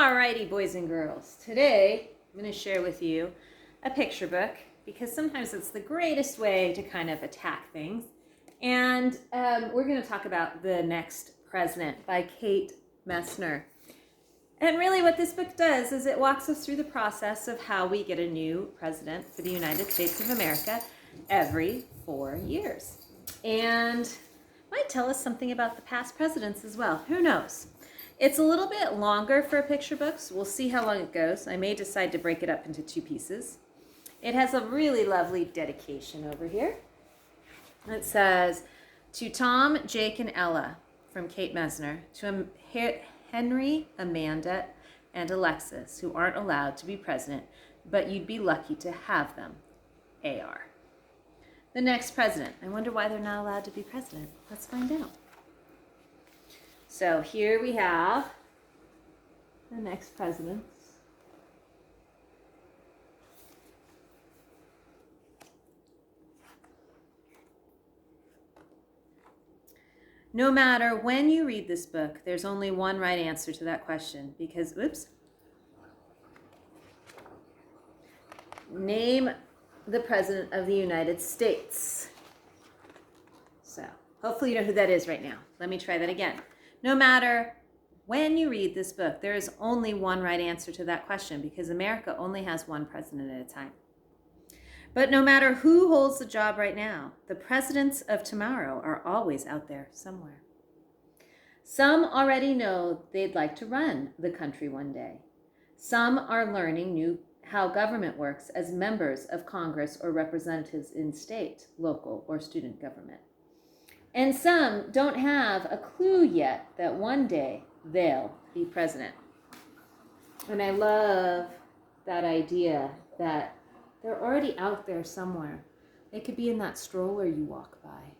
Alrighty, boys and girls. Today, I'm going to share with you a picture book because sometimes it's the greatest way to kind of attack things. And we're going to talk about The Next President by Kate Messner. And really what this book does is it walks us through the process of how we get a new president for the United States of America every 4 years. And might tell us something about the past presidents as well. Who knows? It's a little bit longer for a picture book, so we'll see how long it goes. I may decide to break it up into 2 pieces. It has a really lovely dedication over here. It says, to Tom, Jake, and Ella, from Kate Messner, to Henry, Amanda, and Alexis, who aren't allowed to be president, but you'd be lucky to have them. AR. The next president. I wonder why they're not allowed to be president. Let's find out. So here we have the next presidents. No matter when you read this book, there's only one right answer to that question because, name the President of the United States. So hopefully you know who that is right now. Let me try that again. No matter when you read this book, there is only one right answer to that question because America only has one president at a time. But no matter who holds the job right now, the presidents of tomorrow are always out there somewhere. Some already know they'd like to run the country one day. Some are learning how government works as members of Congress or representatives in state, local, or student government. And some don't have a clue yet that one day they'll be president. And I love that idea that they're already out there somewhere. They could be in that stroller you walk by.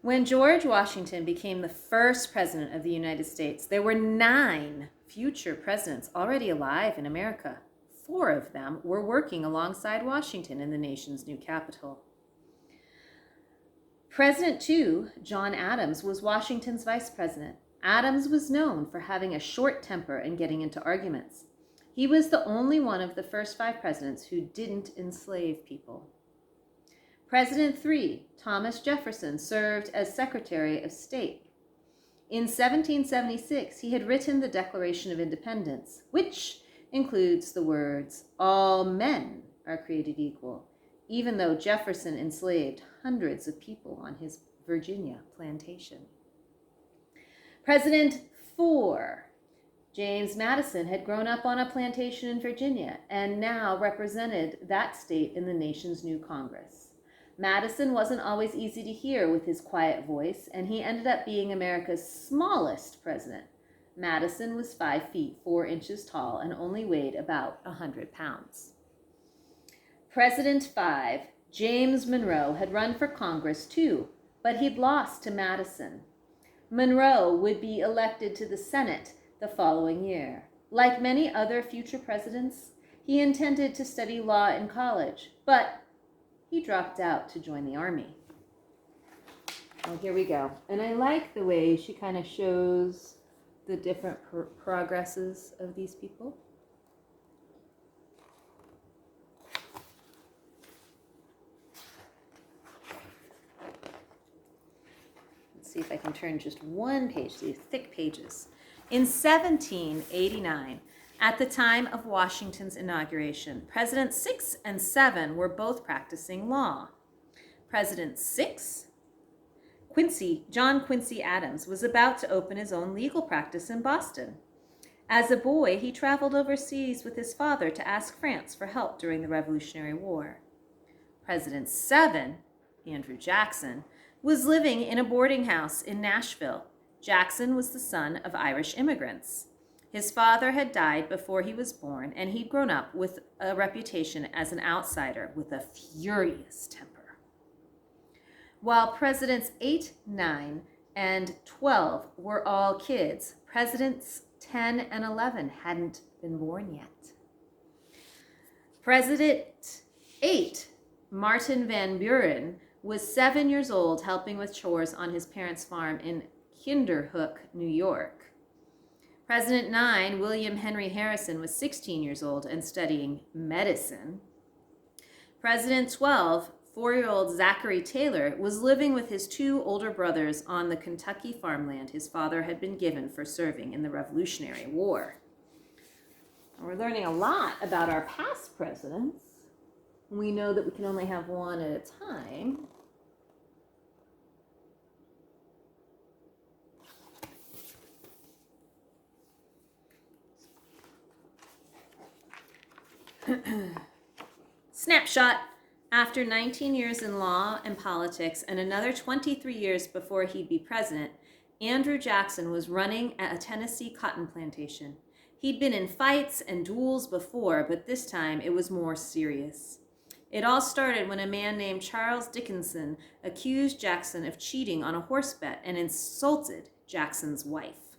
When George Washington became the first president of the United States, there were 9 future presidents already alive in America. 4 of them were working alongside Washington in the nation's new capital. President 2, John Adams, was Washington's vice president. Adams was known for having a short temper and getting into arguments. He was the only one of the first 5 presidents who didn't enslave people. President 3, Thomas Jefferson, served as Secretary of State. In 1776, he had written the Declaration of Independence, which includes the words, all men are created equal, even though Jefferson enslaved hundreds of people on his Virginia plantation. President 4, James Madison, had grown up on a plantation in Virginia and now represented that state in the nation's new Congress. Madison wasn't always easy to hear with his quiet voice, and he ended up being America's smallest president. Madison was 5 feet 4 inches tall and only weighed about 100 pounds. President 5, James Monroe, had run for Congress too, but he'd lost to Madison. Monroe would be elected to the Senate the following year. Like many other future presidents, he intended to study law in college, but he dropped out to join the army. Oh, here we go. And I like the way she kind of shows the different progresses of these people. Let's see if I can turn just one page, these thick pages. In 1789, at the time of Washington's inauguration, Presidents 6 and 7 were both practicing law. President 6, John Quincy Adams, was about to open his own legal practice in Boston. As a boy, he traveled overseas with his father to ask France for help during the Revolutionary War. President 7, Andrew Jackson, was living in a boarding house in Nashville. Jackson was the son of Irish immigrants. His father had died before he was born, and he'd grown up with a reputation as an outsider with a furious temper. While Presidents 8, 9, and 12 were all kids, Presidents 10 and 11 hadn't been born yet. President 8, Martin Van Buren, was 7 years old helping with chores on his parents' farm in Kinderhook, New York. President 9, William Henry Harrison, was 16 years old and studying medicine. President 12, 4-year-old Zachary Taylor, was living with his 2 older brothers on the Kentucky farmland his father had been given for serving in the Revolutionary War. We're learning a lot about our past presidents. We know that we can only have one at a time. Snapshot. After 19 years in law and politics and another 23 years before he'd be president, Andrew Jackson was running a Tennessee cotton plantation. He'd been in fights and duels before, but this time it was more serious. It all started when a man named Charles Dickinson accused Jackson of cheating on a horse bet and insulted Jackson's wife.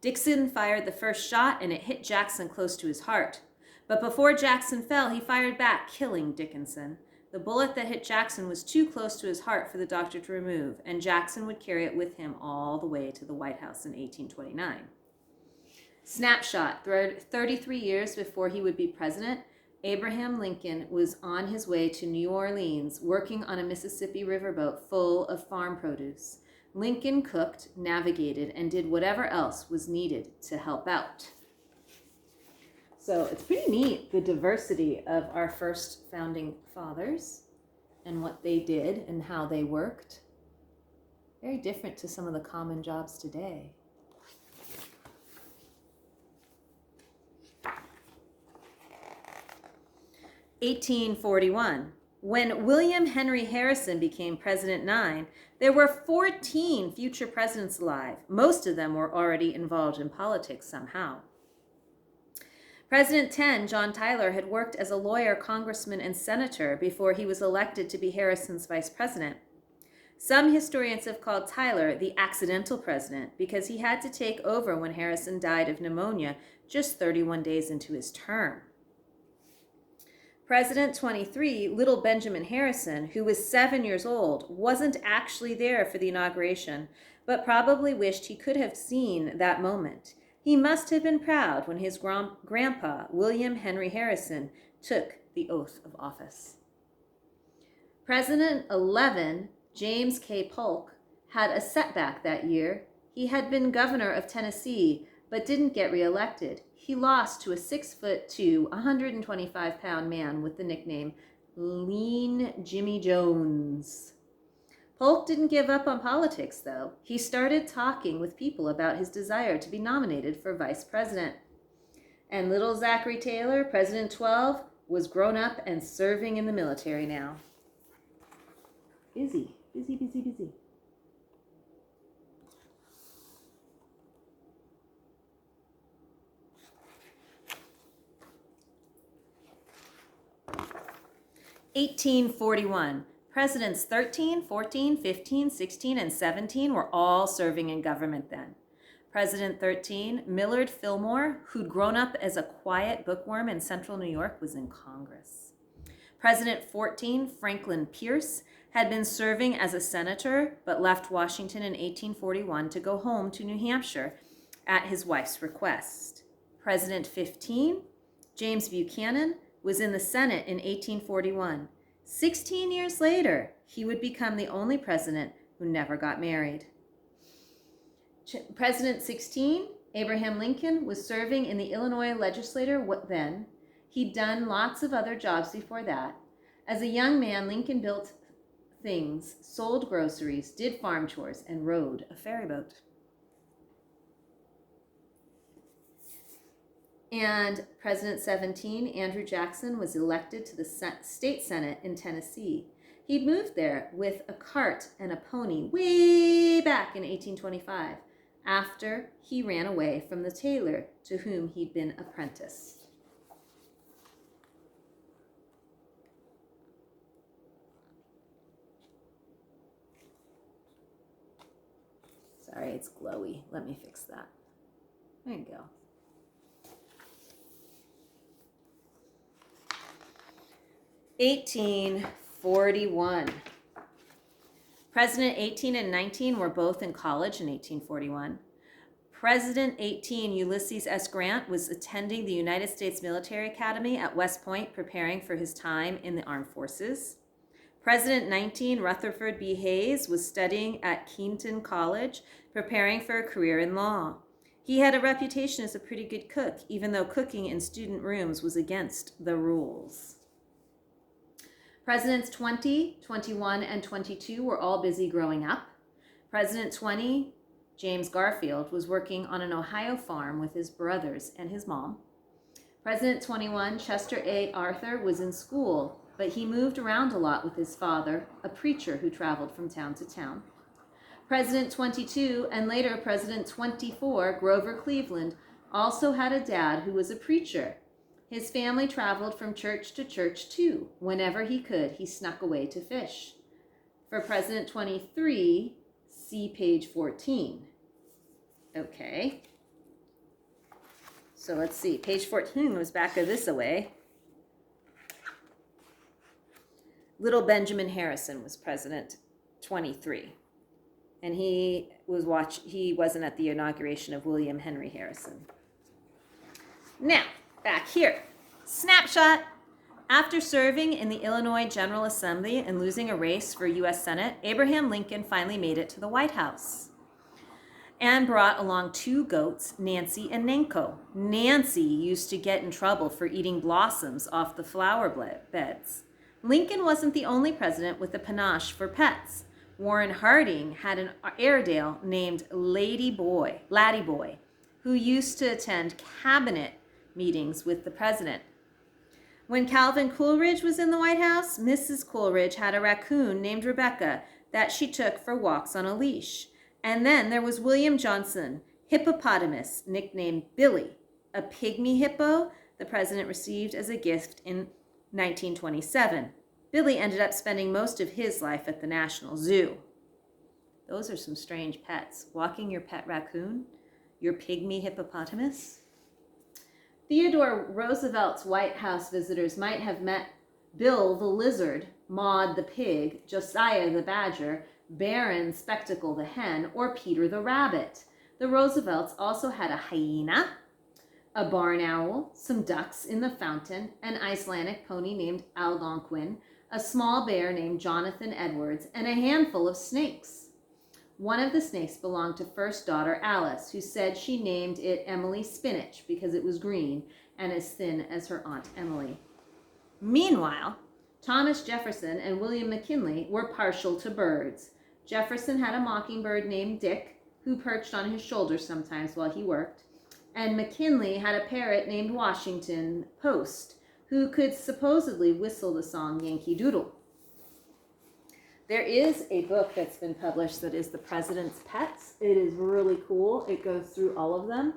Dixon fired the first shot and it hit Jackson close to his heart. But before Jackson fell, he fired back, killing Dickinson. The bullet that hit Jackson was too close to his heart for the doctor to remove, and Jackson would carry it with him all the way to the White House in 1829. Snapshot. 33 years before he would be president, Abraham Lincoln was on his way to New Orleans working on a Mississippi riverboat full of farm produce. Lincoln cooked, navigated, and did whatever else was needed to help out. So it's pretty neat, the diversity of our first founding fathers and what they did and how they worked. Very different to some of the common jobs today. (1841). When William Henry Harrison became President 9, there were 14 future presidents alive. Most of them were already involved in politics somehow. President 10, John Tyler, had worked as a lawyer, congressman, and senator before he was elected to be Harrison's vice president. Some historians have called Tyler the accidental president because he had to take over when Harrison died of pneumonia just 31 days into his term. President 23, little Benjamin Harrison, who was 7 years old, wasn't actually there for the inauguration, but probably wished he could have seen that moment. He must have been proud when his grandpa, William Henry Harrison, took the oath of office. President 11, James K. Polk, had a setback that year. He had been governor of Tennessee, but didn't get reelected. He lost to a 6'2", 125-pound man with the nickname Lean Jimmy Jones. Polk didn't give up on politics, though. He started talking with people about his desire to be nominated for vice president. And little Zachary Taylor, President 12, was grown up and serving in the military now. Busy, busy, busy, busy. (1841). Presidents 13, 14, 15, 16, and 17 were all serving in government then. President 13, Millard Fillmore, who'd grown up as a quiet bookworm in central New York, was in Congress. President 14, Franklin Pierce, had been serving as a senator, but left Washington in 1841 to go home to New Hampshire at his wife's request. President 15, James Buchanan, was in the Senate in 1841. 16 years later, he would become the only president who never got married. President 16, Abraham Lincoln, was serving in the Illinois legislature then. He'd done lots of other jobs before that. As a young man, Lincoln built things, sold groceries, did farm chores, and rowed a ferry boat. And President 17, Andrew Jackson, was elected to the state senate in Tennessee. He'd moved there with a cart and a pony way back in 1825, after he ran away from the tailor to whom he'd been apprenticed. Sorry, it's glowy. Let me fix that. There you go. (1841). President 18 and 19 were both in college in 1841. President 18, Ulysses S. Grant, was attending the United States Military Academy at West Point, preparing for his time in the armed forces. President 19, Rutherford B. Hayes, was studying at Keaton College, preparing for a career in law. He had a reputation as a pretty good cook, even though cooking in student rooms was against the rules. Presidents 20, 21, and 22 were all busy growing up. President 20, James Garfield, was working on an Ohio farm with his brothers and his mom. President 21, Chester A. Arthur, was in school, but he moved around a lot with his father, a preacher who traveled from town to town. President 22 and later President 24, Grover Cleveland, also had a dad who was a preacher. His family traveled from church to church too. Whenever he could, he snuck away to fish. For President 23, see page 14. Okay. So let's see. Page 14 was back of this away. Little Benjamin Harrison was President 23. And he wasn't at the inauguration of William Henry Harrison. Now, back here. Snapshot. After serving in the Illinois General Assembly and losing a race for U.S. Senate, Abraham Lincoln finally made it to the White House and brought along 2 goats, Nancy and Nanko. Nancy used to get in trouble for eating blossoms off the flower beds. Lincoln wasn't the only president with a panache for pets. Warren Harding had an Airedale named Laddie Boy, who used to attend cabinet meetings with the president. When Calvin Coolidge was in the White House, Mrs. Coolidge had a raccoon named Rebecca that she took for walks on a leash. And then there was William Johnson, hippopotamus, nicknamed Billy, a pygmy hippo the president received as a gift in 1927. Billy ended up spending most of his life at the National Zoo. Those are some strange pets. Walking your pet raccoon, your pygmy hippopotamus. Theodore Roosevelt's White House visitors might have met Bill the lizard, Maud the pig, Josiah the badger, Buren Spectacle the hen, or Peter the rabbit. The Roosevelts also had a hyena, a barn owl, some ducks in the fountain, an Icelandic pony named Algonquin, a small bear named Jonathan Edwards, and a handful of snakes. One of the snakes belonged to first daughter Alice, who said she named it Emily Spinach because it was green and as thin as her Aunt Emily. Meanwhile, Thomas Jefferson and William McKinley were partial to birds. Jefferson had a mockingbird named Dick, who perched on his shoulder sometimes while he worked, and McKinley had a parrot named Washington Post, who could supposedly whistle the song Yankee Doodle. There is a book that's been published that is The President's Pets. It is really cool. It goes through all of them.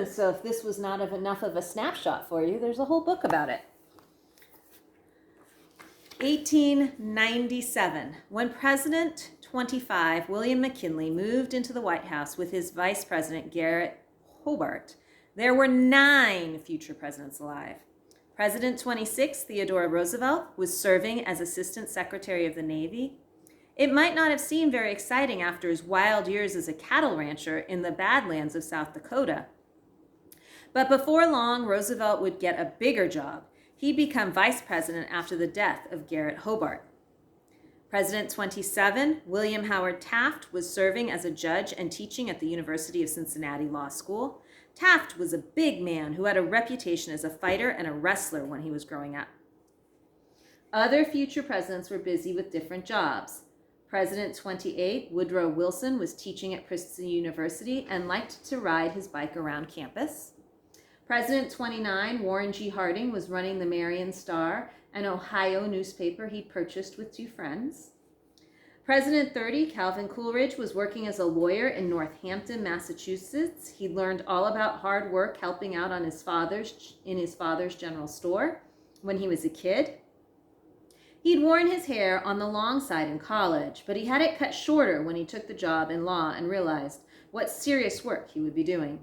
So if this was not enough of a snapshot for you, there's a whole book about it. 1897, when President 25, William McKinley, moved into the White House with his Vice President Garrett Hobart, there were 9 future presidents alive. President 26, Theodore Roosevelt, was serving as Assistant Secretary of the Navy. It might not have seemed very exciting after his wild years as a cattle rancher in the Badlands of South Dakota. But before long, Roosevelt would get a bigger job. He'd become vice president after the death of Garrett Hobart. President 27, William Howard Taft, was serving as a judge and teaching at the University of Cincinnati Law School. Taft was a big man who had a reputation as a fighter and a wrestler when he was growing up. Other future presidents were busy with different jobs. President 28, Woodrow Wilson, was teaching at Princeton University and liked to ride his bike around campus. President 29, Warren G. Harding, was running the Marion Star, an Ohio newspaper he'd purchased with 2 friends. President 30, Calvin Coolidge, was working as a lawyer in Northampton, Massachusetts. He learned all about hard work helping out on his father's general store when he was a kid. He'd worn his hair on the long side in college, but he had it cut shorter when he took the job in law and realized what serious work he would be doing.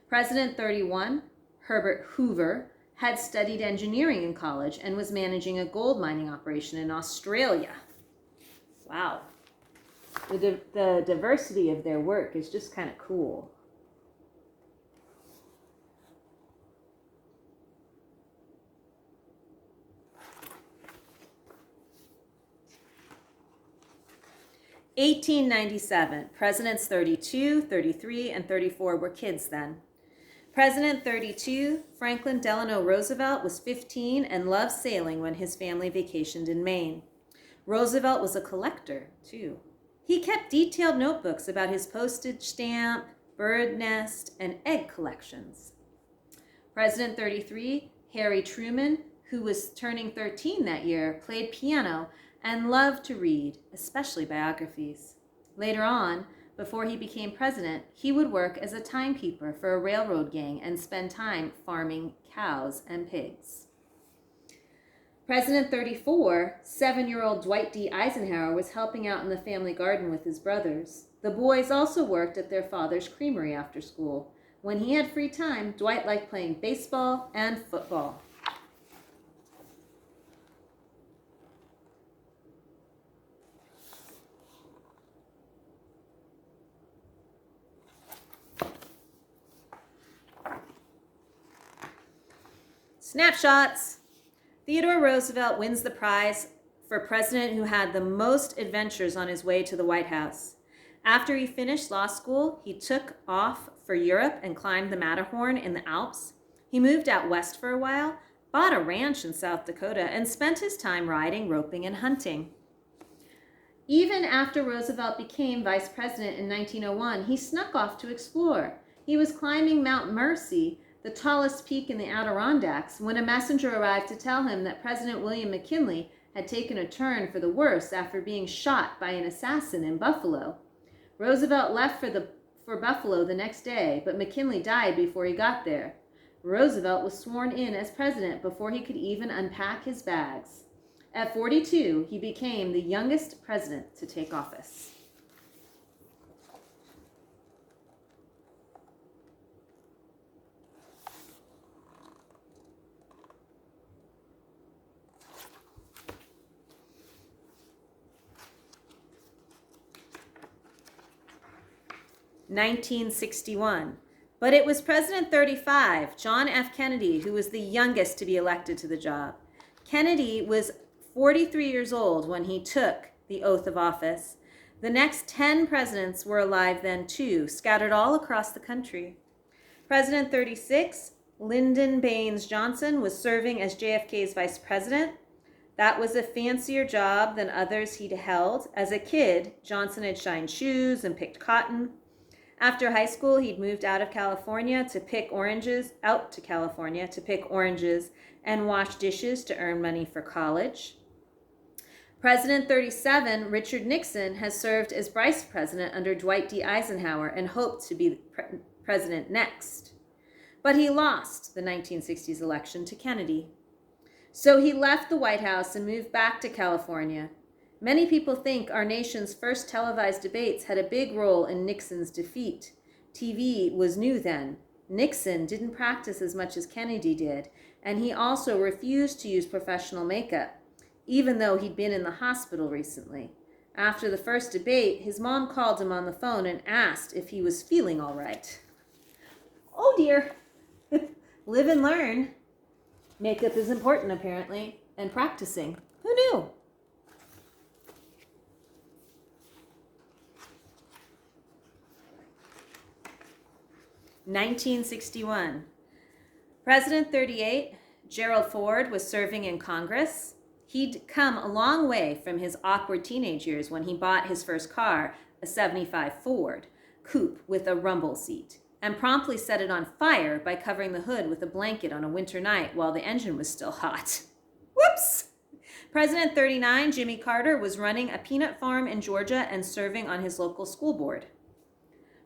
President 31, Herbert Hoover, had studied engineering in college and was managing a gold mining operation in Australia. Wow. The diversity of their work is just kind of cool. (1897), Presidents 32, 33, and 34 were kids then. President 32, Franklin Delano Roosevelt, was 15 and loved sailing when his family vacationed in Maine. Roosevelt was a collector, too. He kept detailed notebooks about his postage stamp, bird nest, and egg collections. President 33, Harry Truman, who was turning 13 that year, played piano and loved to read, especially biographies. Later on, before he became president, he would work as a timekeeper for a railroad gang and spend time farming cows and pigs. President 34, 7-year-old Dwight D. Eisenhower, was helping out in the family garden with his brothers. The boys also worked at their father's creamery after school. When he had free time, Dwight liked playing baseball and football. Snapshots. Theodore Roosevelt wins the prize for president who had the most adventures on his way to the White House. After he finished law school, he took off for Europe and climbed the Matterhorn in the Alps. He moved out west for a while, bought a ranch in South Dakota, and spent his time riding, roping, and hunting. Even after Roosevelt became vice president in 1901, he snuck off to explore. He was climbing Mount Mercy, the tallest peak in the Adirondacks, when a messenger arrived to tell him that President William McKinley had taken a turn for the worse after being shot by an assassin in Buffalo. Roosevelt left for Buffalo the next day, but McKinley died before he got there. Roosevelt was sworn in as president before he could even unpack his bags. At 42, he became the youngest president to take office. (1961). But it was President 35, John F. Kennedy, who was the youngest to be elected to the job. Kennedy was 43 years old when he took the oath of office. The next 10 presidents were alive then too, scattered all across the country. President 36, Lyndon Baines Johnson, was serving as JFK's vice president. That was a fancier job than others he'd held. As a kid, Johnson had shined shoes and picked cotton. After high school, he'd moved out to California to pick oranges and wash dishes to earn money for college. President 37, Richard Nixon, has served as vice president under Dwight D. Eisenhower and hoped to be president next. But he lost the 1960s election to Kennedy. So he left the White House and moved back to California. Many people think our nation's first televised debates had a big role in Nixon's defeat. TV was new then. Nixon didn't practice as much as Kennedy did, and he also refused to use professional makeup, even though he'd been in the hospital recently. After the first debate, his mom called him on the phone and asked if he was feeling all right. Oh dear. Live and learn. Makeup is important, apparently, and practicing. Who knew? (1961). President 38, Gerald Ford, was serving in Congress. He'd come a long way from his awkward teenage years when he bought his first car, a '75 Ford coupe with a rumble seat, and promptly set it on fire by covering the hood with a blanket on a winter night while the engine was still hot. Whoops! President 39, Jimmy Carter, was running a peanut farm in Georgia and serving on his local school board.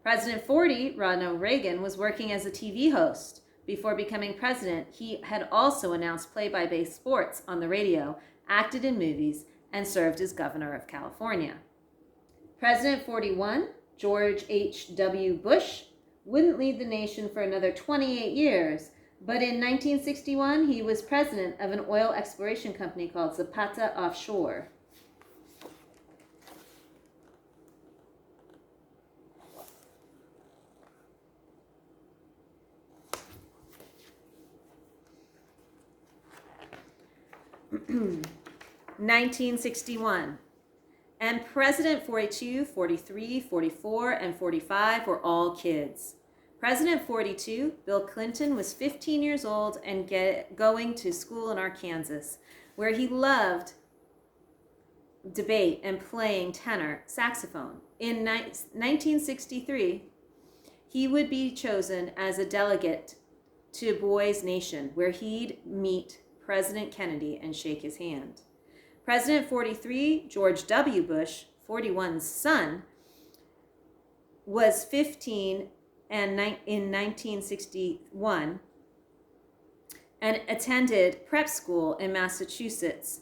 President 40, Ronald Reagan, was working as a TV host. Before becoming president, he had also announced play-by-play sports on the radio, acted in movies, and served as governor of California. President 41, George H.W. Bush, wouldn't lead the nation for another 28 years, but in 1961, he was president of an oil exploration company called Zapata Offshore. 1961. And President 42, 43, 44, and 45 were all kids. President 42, Bill Clinton, was 15 years old and going to school in Arkansas, where he loved debate and playing tenor saxophone. In 1963, he would be chosen as a delegate to Boys Nation, where he'd meet President Kennedy and shake his hand. President 43, George W. Bush, 41's son, was 15 in 1961 and attended prep school in Massachusetts.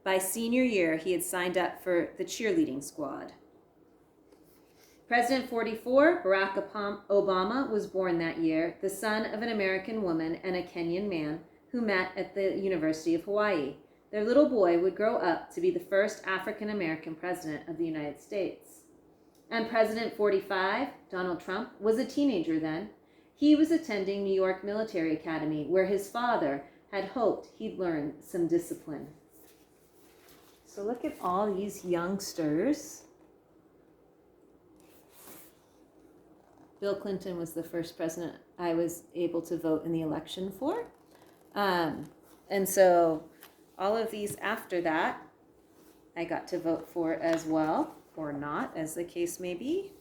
By senior year, he had signed up for the cheerleading squad. President 44, Barack Obama, was born that year, the son of an American woman and a Kenyan man who met at the University of Hawaii. Their little boy would grow up to be the first African American president of the United States. And President 45, Donald Trump, was a teenager then. He was attending New York Military Academy, where his father had hoped he'd learn some discipline. So look at all these youngsters. Bill Clinton was the first president I was able to vote in the election for. And so all of these after that, I got to vote for as well, or not, as the case may be.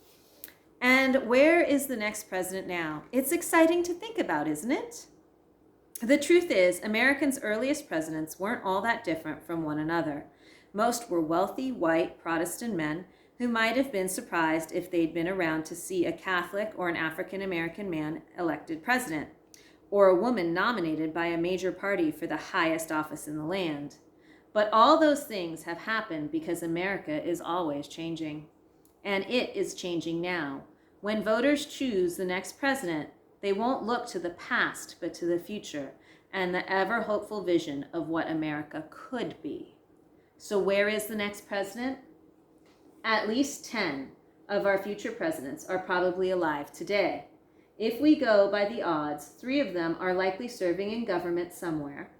And where is the next president now? It's exciting to think about, isn't it? The truth is, Americans' earliest presidents weren't all that different from one another. Most were wealthy, white, Protestant men who might have been surprised if they'd been around to see a Catholic or an African-American man elected president, or a woman nominated by a major party for the highest office in the land. But all those things have happened because America is always changing. And it is changing now. When voters choose the next president, they won't look to the past, but to the future and the ever-hopeful vision of what America could be. So where is the next president? At least 10 of our future presidents are probably alive today. If we go by the odds, 3 of them are likely serving in government somewhere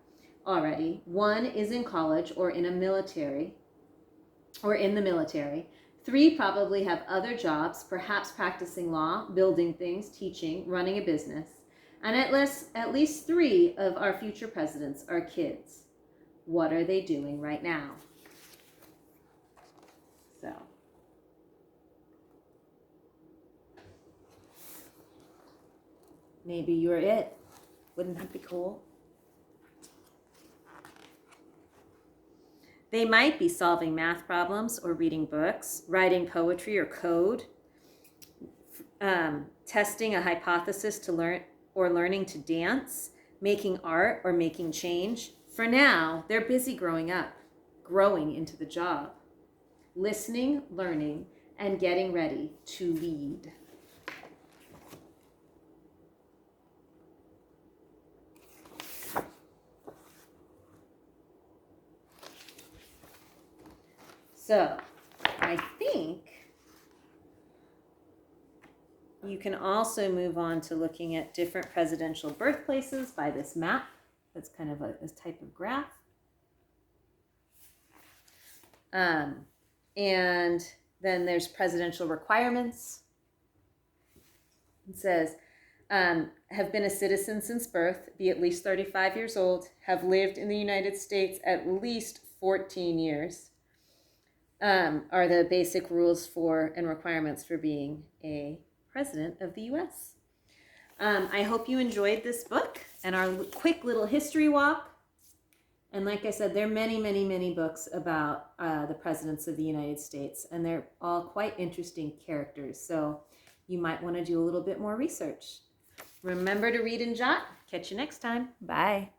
already. 1 is in college or in the military. 3 probably have other jobs, perhaps practicing law, building things, teaching, running a business. And at least 3 of our future presidents are kids. What are they doing right now? So maybe you're it. Wouldn't that be cool? They might be solving math problems or reading books, writing poetry or code, testing a hypothesis to learn or learning to dance, making art or making change. For now, they're busy growing up, growing into the job, listening, learning, and getting ready to lead. So I think you can also move on to looking at different presidential birthplaces by this map. That's kind of this type of graph. And then there's presidential requirements. It says, have been a citizen since birth, be at least 35 years old, have lived in the United States at least 14 years. Are the basic rules for and requirements for being a president of the U.S. I hope you enjoyed this book and our quick little history walk. And like I said, there are many, many, many books about the presidents of the United States, and they're all quite interesting characters. So you might want to do a little bit more research. Remember to read and jot. Catch you next time. Bye.